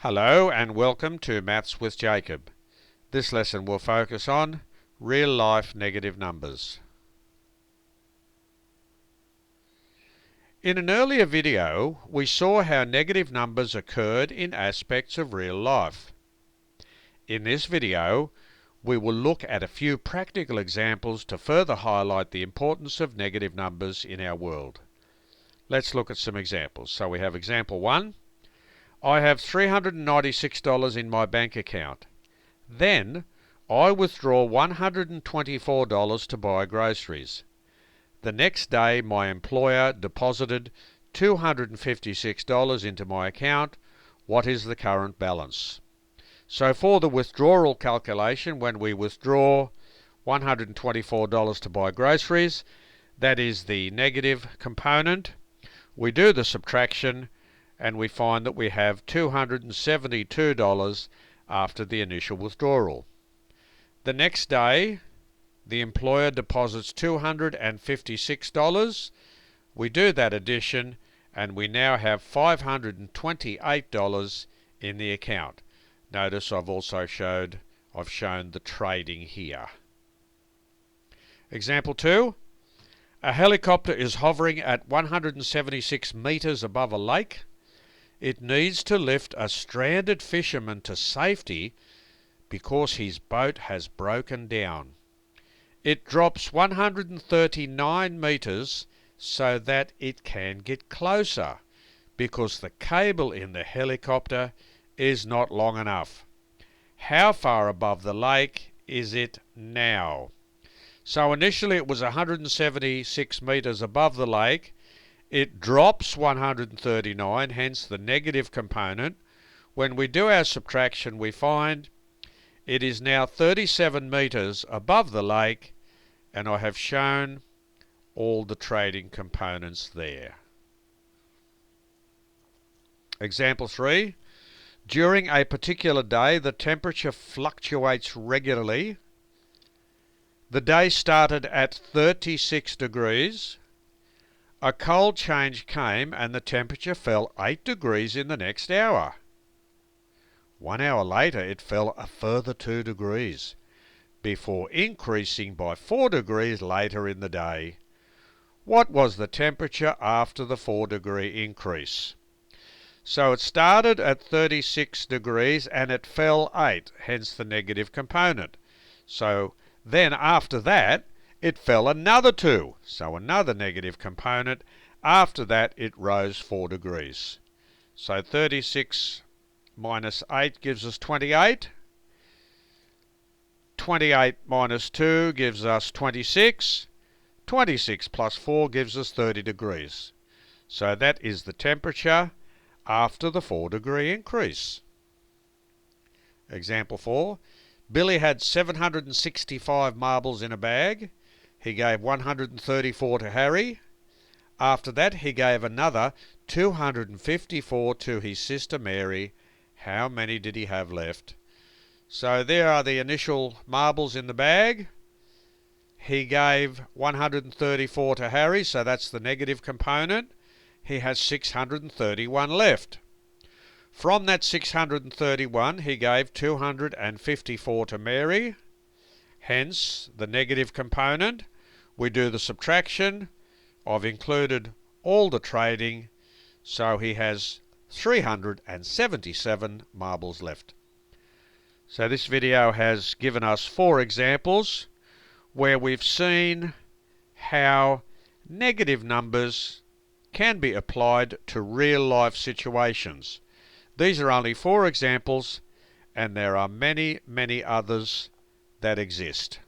Hello and welcome to Maths with Jacob. This lesson will focus on real-life negative numbers. In an earlier video, we saw how negative numbers occurred in aspects of real life. In this video, we will look at a few practical examples to further highlight the importance of negative numbers in our world. Let's look at some examples. So we have example 1. I have $396 in my bank account. Then I withdraw $124 to buy groceries. The next day my employer deposited $256 into my account. What is the current balance? So for the withdrawal calculation, when we withdraw $124 to buy groceries, that is the negative component. We do the subtraction and we find that we have $272 after the initial withdrawal. The next day, the employer deposits $256. We do that addition and we now have $528 in the account. Notice I've shown the trading here. Example 2. A helicopter is hovering at 176 meters above a lake. It needs to lift a stranded fisherman to safety because his boat has broken down. It drops 139 meters so that it can get closer because the cable in the helicopter is not long enough. How far above the lake is it now? So initially it was 176 meters above the lake. It drops 139, hence the negative component. When we do our subtraction, we find it is now 37 meters above the lake, and I have shown all the trading components there. Example 3. During a particular day, the temperature fluctuates regularly. The day started at 36 degrees. A cold change came and the temperature fell 8 degrees in the next hour. 1 hour later it fell a further 2 degrees, before increasing by 4 degrees later in the day. What was the temperature after the 4-degree increase? So it started at 36 degrees and it fell 8, hence the negative component. So then after that, it fell another 2, so another negative component. After that, it rose 4 degrees. So 36 minus 8 gives us 28. 28 minus 2 gives us 26. 26 plus 4 gives us 30 degrees. So that is the temperature after the 4-degree increase. Example 4. Billy had 765 marbles in a bag. He gave 134 to Harry. After that, he gave another 254 to his sister Mary. How many did he have left? So there are the initial marbles in the bag. He gave 134 to Harry, so that's the negative component. He has 631 left. From that 631, he gave 254 to Mary, hence the negative component. We do the subtraction. I've included all the trading, so he has 377 marbles left. So this video has given us 4 examples where we've seen how negative numbers can be applied to real-life situations. These are only 4 examples, and there are many, many others that exist.